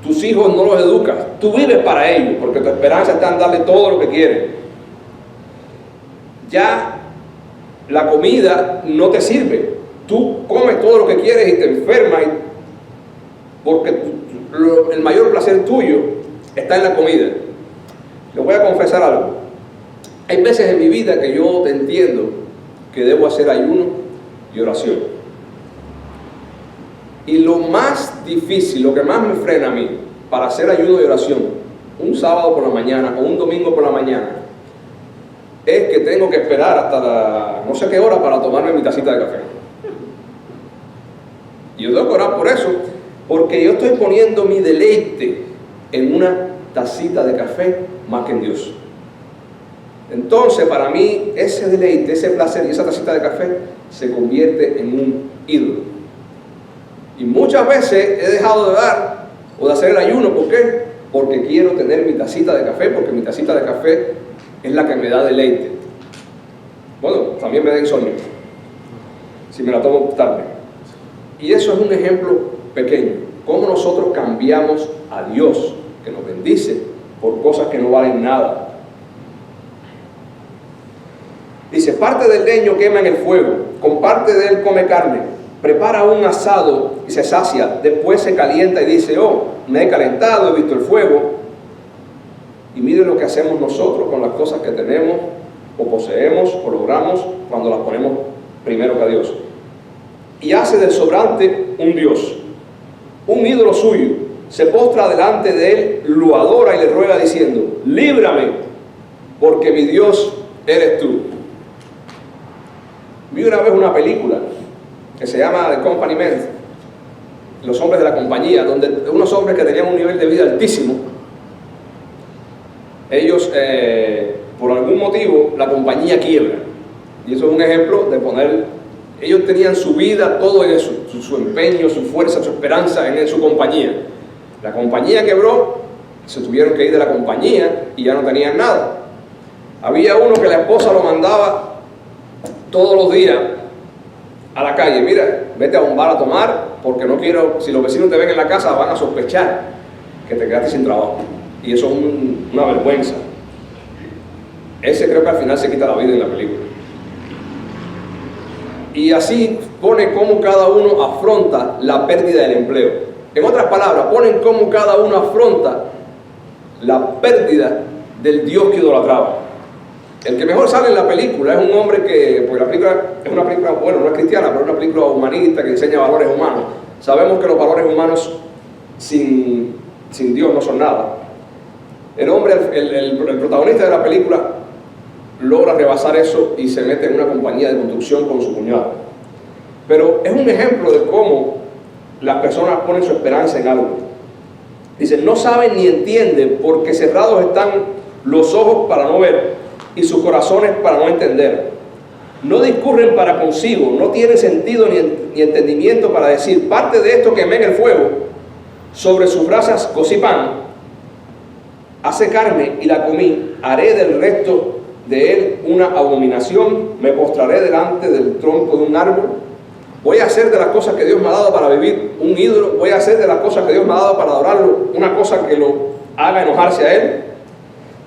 tus hijos no los educas, tú vives para ellos, porque tu esperanza está en darle todo lo que quieren. Ya la comida no te sirve, tú comes todo lo que quieres y te enfermas, porque el mayor placer tuyo está en la comida. Les voy a confesar algo. Hay veces en mi vida que yo te entiendo que debo hacer ayuno y oración. Y lo más difícil, lo que más me frena a mí para hacer ayuno y oración, un sábado por la mañana o un domingo por la mañana, es que tengo que esperar hasta no sé qué hora para tomarme mi tacita de café. Y yo tengo que orar por eso, porque yo estoy poniendo mi deleite en una tacita de café más que en Dios. Entonces, para mí, ese deleite, ese placer y esa tacita de café se convierte en un ídolo. Y muchas veces he dejado de dar o de hacer el ayuno. ¿Por qué? Porque quiero tener mi tacita de café, porque mi tacita de café es la que me da deleite. Bueno, también me da insomnio. si me la tomo tarde. Y eso es un ejemplo pequeño. Cómo nosotros cambiamos a Dios, que nos bendice, por cosas que no valen nada. Dice, parte del leño quema en el fuego, con parte de él come carne, prepara un asado y se sacia, después se calienta y dice, oh, me he calentado, he visto el fuego. Y mire lo que hacemos nosotros con las cosas que tenemos, o poseemos, o logramos, cuando las ponemos primero que a Dios. Y hace del sobrante un Dios, un ídolo suyo, se postra delante de él, lo adora y le ruega diciendo, líbrame, porque mi Dios eres tú. Vi una vez una película que se llama The Company Men, los hombres de la compañía, donde unos hombres que tenían un nivel de vida altísimo, ellos, por algún motivo, la compañía quiebra. Y eso es un ejemplo de poner, ellos tenían su vida, todo en eso, su empeño, su fuerza, su esperanza en su compañía. La compañía quebró, se tuvieron que ir de la compañía y ya no tenían nada. Había uno que la esposa lo mandaba todos los días a la calle, mira, vete a un bar a tomar, porque no quiero, si los vecinos te ven en la casa van a sospechar que te quedaste sin trabajo. Y eso es una vergüenza. Ese creo que al final se quita la vida en la película. Y así pone cómo cada uno afronta la pérdida del empleo. En otras palabras, ponen cómo cada uno afronta la pérdida del Dios que idolatraba. El que mejor sale en la película es un hombre que, pues la película es una película, bueno, no es cristiana, pero es una película humanista que enseña valores humanos. Sabemos que los valores humanos sin Dios no son nada. El hombre, el protagonista de la película, logra rebasar eso y se mete en una compañía de construcción con su cuñado. Pero es un ejemplo de cómo las personas ponen su esperanza en algo. Dicen, no saben ni entienden porque cerrados están los ojos para no ver y sus corazones para no entender. No discurren para consigo, no tienen sentido ni entendimiento para decir, parte de esto quemé en el fuego, sobre sus brasas cocí pan, hace carne y la comí, haré del resto de él una abominación, me postraré delante del tronco de un árbol, voy a hacer de las cosas que Dios me ha dado para vivir un ídolo, voy a hacer de las cosas que Dios me ha dado para adorarlo una cosa que lo haga enojarse a él.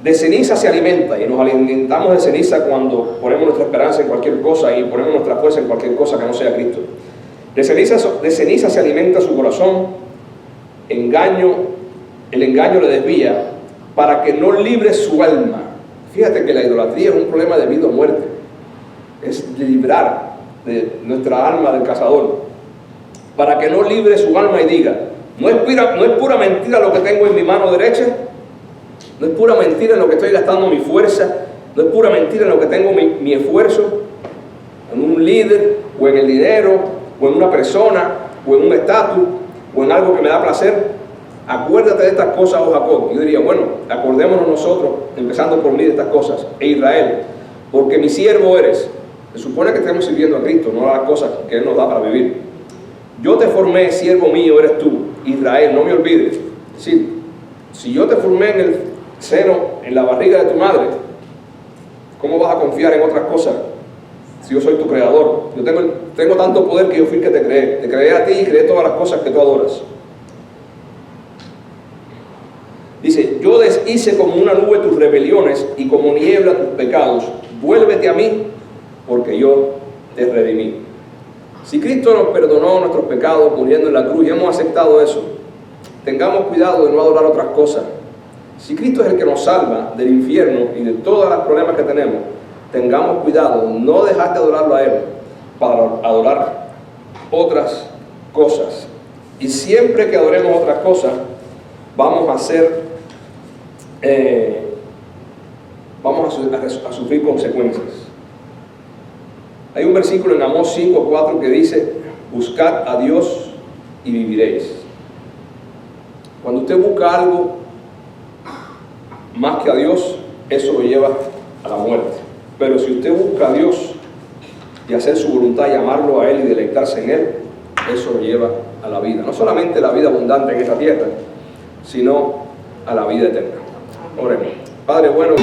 De ceniza se alimenta, y nos alimentamos de ceniza cuando ponemos nuestra esperanza en cualquier cosa y ponemos nuestra fuerza en cualquier cosa que no sea Cristo. De ceniza se alimenta su corazón, el engaño le desvía para que no libre su alma. Fíjate que la idolatría es un problema de vida o muerte, es librar de nuestra alma del cazador, para que no libre su alma y diga, no es pura mentira lo que tengo en mi mano derecha, no es pura mentira en lo que estoy gastando mi fuerza, no es pura mentira en lo que tengo mi esfuerzo, en un líder, o en el dinero, o en una persona, o en un estatus, o en algo que me da placer. Acuérdate de estas cosas, oh Jacob. Yo diría, bueno, acordémonos nosotros, empezando por mí, de estas cosas, e Israel, porque mi siervo eres. Se supone que estamos sirviendo a Cristo, no a las cosas que Él nos da para vivir. Yo te formé, siervo mío eres tú, Israel, no me olvides. Es decir, si yo te formé en el seno, en la barriga de tu madre, ¿cómo vas a confiar en otras cosas si yo soy tu creador? Yo tengo tanto poder que yo fui el que te creé a ti y creé todas las cosas que tú adoras. Dice, yo deshice como una nube tus rebeliones y como niebla tus pecados. Vuélvete a mí, porque yo te redimí. Si Cristo nos perdonó nuestros pecados muriendo en la cruz y hemos aceptado eso, tengamos cuidado de no adorar otras cosas. Si Cristo es el que nos salva del infierno y de todos los problemas que tenemos, tengamos cuidado, no dejar de adorarlo a Él para adorar otras cosas. Y siempre que adoremos otras cosas, vamos a sufrir consecuencias. Hay un versículo en Amós 5:4 que dice, buscad a Dios y viviréis. Cuando usted busca algo más que a Dios, eso lo lleva a la muerte. Pero si usted busca a Dios y hacer su voluntad y amarlo a Él y deleitarse en Él, eso lo lleva a la vida. No solamente la vida abundante en esta tierra, sino a la vida eterna. Oremos. Padre bueno.